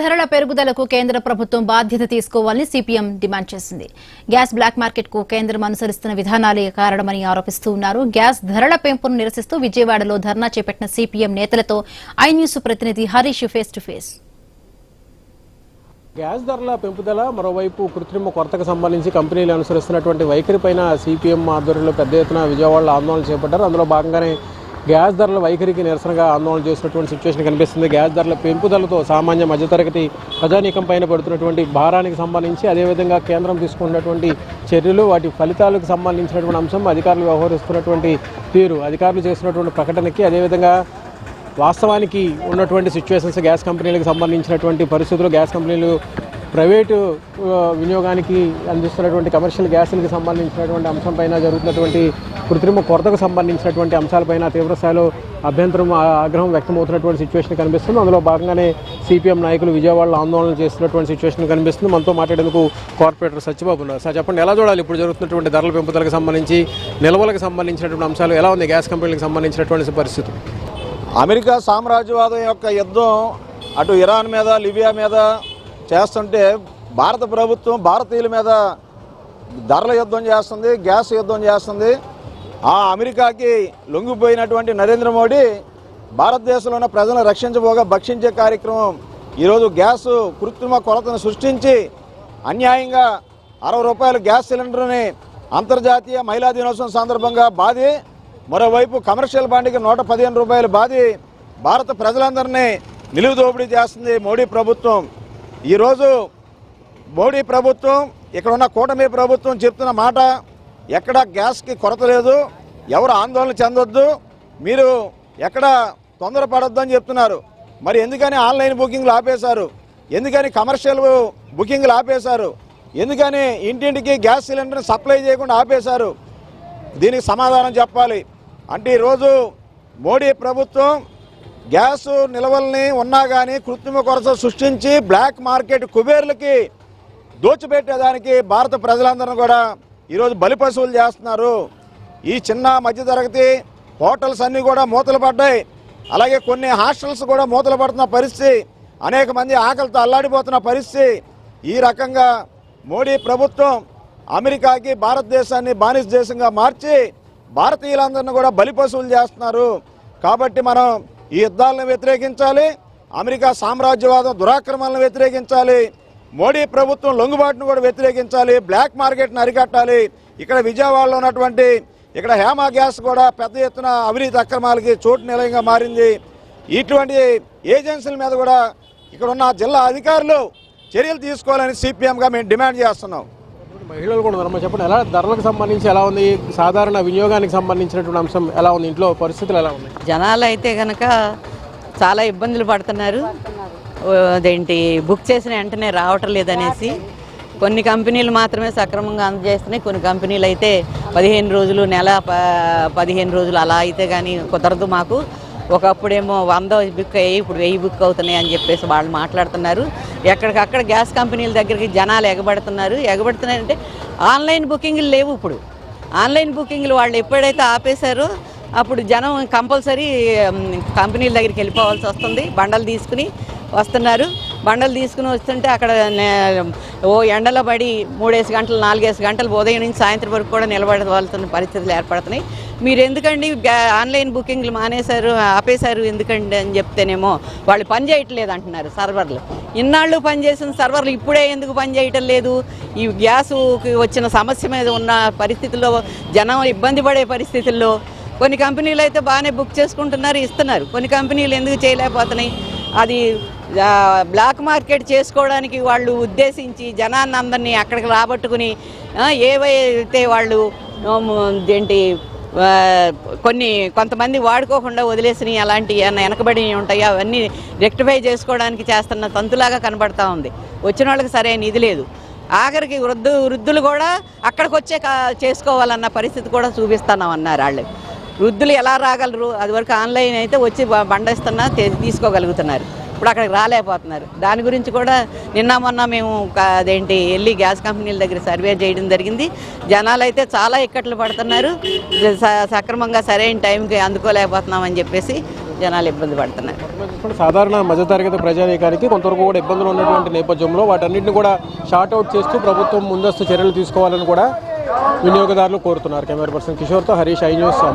ధరల పెరుగుదలకు కేంద్ర ప్రభుత్వం బాధ్యత తీసుకోవాలని సిపిఎం డిమాండ్ చేసింది. గ్యాస్ బ్లాక్ మార్కెట్ కు కేంద్రం అనుసరిస్తున్న విధానాలే కారణమని ఆరోపిస్తూ ఉన్నారు. గ్యాస్ ధరల పెంపును నిరసిస్తూ విజయవాడలో ధర్నా చేపట్టిన సిపిఎం నేతలతో ఐ న్యూస్ ప్రతినిధి Harish face to face. Gas ధరల పెంపుదల, మరోవైపు కృత్రిమ కొరతకు సంబంధించి కంపెనీలు అనుసరిస్తున్నటువంటి వైఖరిపైన సిపిఎం ఆధ్వర్యంలో పెద్ద ఎత్తున విజయవాడలో ఆందోళన చేపట్టారు. అందులో భాగంగానే గ్యాస్ ధరల వైఖరికి నిరసనగా ఆందోళన చేసినటువంటి సిచ్యువేషన్ కనిపిస్తుంది. గ్యాస్ ధరల పెంపుదలతో సామాన్య మధ్యతరగతి ప్రజానీకం పైన పడుతున్నటువంటి భారానికి సంబంధించి, అదేవిధంగా కేంద్రం తీసుకున్నటువంటి చర్యలు, వాటి ఫలితాలకు సంబంధించినటువంటి అంశం, అధికారులు వ్యవహరిస్తున్నటువంటి తీరు, అధికారులు చేస్తున్నటువంటి ప్రకటనకి, అదేవిధంగా వాస్తవానికి ఉన్నటువంటి సిచ్యువేషన్స్, గ్యాస్ కంపెనీలకు సంబంధించినటువంటి పరిస్థితులు, గ్యాస్ కంపెనీలు ప్రైవేటు వినియోగానికి అందిస్తున్నటువంటి కమర్షియల్ గ్యాసులకు సంబంధించినటువంటి అంశంపైన జరుగుతున్నటువంటి కృత్రిమ కొరతకు సంబంధించినటువంటి అంశాలపైన తీవ్రస్థాయిలో అభ్యంతరం, ఆగ్రహం వ్యక్తమవుతున్నటువంటి సిచ్యువేషన్ కనిపిస్తుంది. అందులో భాగంగానే సిపిఎం నాయకులు విజయవాడలో ఆందోళన చేస్తున్నటువంటి సిచ్యువేషన్ కనిపిస్తుంది. మనతో మాట్లాడేందుకు కార్పొరేటర్ సత్యబాబు ఉన్నారు. సార్, చెప్పండి, ఎలా చూడాలి ఇప్పుడు జరుగుతున్నటువంటి ధరల పెంపుదలకు సంబంధించి, నిల్వలకు సంబంధించినటువంటి అంశాలు ఎలా ఉంది గ్యాస్ కంపెనీలకు సంబంధించినటువంటి పరిస్థితి? అమెరికా సామ్రాజ్యవాదం యొక్క యుద్ధం అటు ఇరాన్ మీద, లిబియా మీద చేస్తుంటే భారత ప్రభుత్వం భారతీయుల మీద ధరల యుద్ధం చేస్తుంది, గ్యాస్ యుద్ధం చేస్తుంది. ఆ అమెరికాకి లొంగిపోయినటువంటి నరేంద్ర మోడీ భారతదేశంలో ఉన్న ప్రజలను రక్షించబోగా భక్షించే కార్యక్రమం ఈరోజు గ్యాసు కృత్రిమ కొరతను సృష్టించి అన్యాయంగా 60 రూపాయల గ్యాస్ సిలిండర్ని అంతర్జాతీయ మహిళా దినోత్సవం సందర్భంగా బాది, మరోవైపు కమర్షియల్ బండికి 115 రూపాయలు బాది భారత ప్రజలందరినీ నిలువు దోపిడీ చేస్తుంది మోడీ ప్రభుత్వం. ఈరోజు మోడీ ప్రభుత్వం, ఇక్కడ ఉన్న కూటమి ప్రభుత్వం చెప్తున్న మాట, ఎక్కడ గ్యాస్కి కొరత లేదు, ఎవరు ఆందోళన చెందొద్దు, మీరు ఎక్కడ తొందరపడొద్దు అని చెప్తున్నారు. మరి ఎందుకని ఆన్లైన్ బుకింగ్లు ఆపేశారు? ఎందుకని కమర్షియల్ బుకింగ్లు ఆపేశారు? ఎందుకని ఇంటింటికి గ్యాస్ సిలిండర్ని సప్లై చేయకుండా ఆపేశారు? దీనికి సమాధానం చెప్పాలి. అంటే ఈరోజు మోడీ ప్రభుత్వం గ్యాసు నిల్వల్ని ఉన్నా కానీ కృత్రిమ కొరత సృష్టించి బ్లాక్ మార్కెట్ కుబేర్లకి దోచిపెట్టేదానికి భారత ప్రజలందరూ కూడా ఈరోజు బలిపశువులు చేస్తున్నారు. ఈ చిన్న మధ్యతరగతి హోటల్స్ అన్నీ కూడా మూతలు పడ్డాయి. అలాగే కొన్ని హాస్టల్స్ కూడా మూతలు పడుతున్న పరిస్థితి, అనేక మంది ఆకలితో అల్లాడిపోతున్న పరిస్థితి. ఈ రకంగా మోడీ ప్రభుత్వం అమెరికాకి భారతదేశాన్ని బానిస దేశంగా మార్చి భారతీయులందరినీ కూడా బలిపశువులు చేస్తున్నారు. కాబట్టి మనం ఈ యుద్ధాలను వ్యతిరేకించాలి, అమెరికా సామ్రాజ్యవాదం దురాక్రమణలను వ్యతిరేకించాలి, మోడీ ప్రభుత్వం లొంగుబాటును కూడా వ్యతిరేకించాలి, బ్లాక్ మార్కెట్ను అరికట్టాలి. ఇక్కడ విజయవాడలో ఉన్నటువంటి ఇక్కడ హేమా గ్యాస్ కూడా పెద్ద ఎత్తున అవినీతి అక్రమాలకి చోటు నిలయంగా మారింది. ఇటువంటి ఏజెన్సీల మీద కూడా ఇక్కడ ఉన్న జిల్లా అధికారులు చర్యలు తీసుకోవాలని సిపిఎంగా మేము డిమాండ్ చేస్తున్నాం. మహిళలు కూడా ఉన్నారు, చెప్పండి, ఎలా ధరలకు సంబంధించి ఎలా ఉంది, సాధారణ వినియోగానికి సంబంధించినటువంటి అంశం ఎలా ఉంది, ఇంట్లో పరిస్థితులు ఎలా ఉన్నాయి? జనాలు అయితే కనుక చాలా ఇబ్బందులు పడుతున్నారు. అదేంటి బుక్ చేసిన వెంటనే రావటం లేదనేసి కొన్ని కంపెనీలు మాత్రమే సక్రమంగా అందజేస్తున్నాయి. కొన్ని కంపెనీలు అయితే 15 రోజులు, నెల 15 రోజులు అలా అయితే కానీ కుదరదు మాకు. ఒకప్పుడేమో 100 బుక్ అయ్యి ఇప్పుడు 1000 బుక్ అవుతున్నాయి అని చెప్పేసి వాళ్ళు మాట్లాడుతున్నారు. ఎక్కడికక్కడ గ్యాస్ కంపెనీల దగ్గరికి జనాలు ఎగబడుతున్నారంటే ఆన్లైన్ బుకింగ్లు లేవు. ఇప్పుడు ఆన్లైన్ బుకింగ్లు వాళ్ళు ఎప్పుడైతే ఆపేశారో అప్పుడు జనం కంపల్సరీ కంపెనీల దగ్గరికి వెళ్ళిపోవాల్సి వస్తుంది. బండలు తీసుకుని వస్తున్నారు. బండలు తీసుకుని వస్తుంటే అక్కడ ఓ ఎండలో పడి 3 గంటలు 4 గంటలు ఉదయం నుంచి సాయంత్రం వరకు కూడా నిలబడవలసిన పరిస్థితులు ఏర్పడుతున్నాయి. మీరు ఎందుకండి ఆన్లైన్ బుకింగ్లు ఆపేశారు ఎందుకండి అని చెప్తేనేమో వాళ్ళు పని చేయట్లేదు అంటున్నారు సర్వర్లు. ఇన్నాళ్ళు పనిచేసిన సర్వర్లు ఇప్పుడే ఎందుకు పని చేయటం లేదు? ఈ గ్యాసుకి వచ్చిన సమస్య మీద ఉన్న పరిస్థితుల్లో, జనం ఇబ్బంది పడే పరిస్థితుల్లో కొన్ని కంపెనీలు అయితే బాగానే బుక్ చేసుకుంటున్నారు, ఇస్తున్నారు. కొన్ని కంపెనీలు ఎందుకు చేయలేకపోతున్నాయి? అది బ్లాక్ మార్కెట్ చేసుకోవడానికి వాళ్ళు ఉద్దేశించి జనాన్ని అందరినీ అక్కడికి రాబట్టుకుని ఏవైతే వాళ్ళు కొంతమంది వాడుకోకుండా వదిలేసినవి, అలాంటి ఏమైనా వెనకబడి ఉంటాయి, అవన్నీ రెక్టిఫై చేసుకోవడానికి చేస్తున్న తంతులాగా కనబడతా ఉంది. వచ్చిన వాళ్ళకి సరైన ఇది లేదు. ఆఖరికి వృద్ధులు కూడా అక్కడికి వచ్చే చేసుకోవాలన్న పరిస్థితి కూడా చూపిస్తున్నాం అన్నారు వాళ్ళు. వృద్ధులు ఎలా రాగలరు? అది వరకు ఆన్లైన్ అయితే వచ్చి బండేస్తున్నా తీసుకోగలుగుతున్నారు. ఇప్పుడు అక్కడికి రాలేకపోతున్నారు. దాని గురించి కూడా నిన్న మొన్న మేము వెళ్ళి గ్యాస్ కంపెనీల దగ్గర సర్వే చేయడం జరిగింది. జనాలు అయితే చాలా ఇక్కట్లు పడుతున్నారు. సక్రమంగా సరైన టైంకి అందుకోలేకపోతున్నామని చెప్పేసి జనాలు ఇబ్బంది పడుతున్నారు. సాధారణ మధ్యతరగతి ప్రజానీకానికి కొంతవరకు కూడా ఇబ్బందులు ఉన్నటువంటి నేపథ్యంలో వాటన్నింటిని కూడా షార్ట్అవుట్ చేస్తూ ప్రభుత్వం ముందస్తు చర్యలు తీసుకోవాలని కూడా వినియోగదారులు కోరుతున్నారు. కెమెరా పర్సన్ కిషోర్తో హరీష్, ఐ న్యూస్.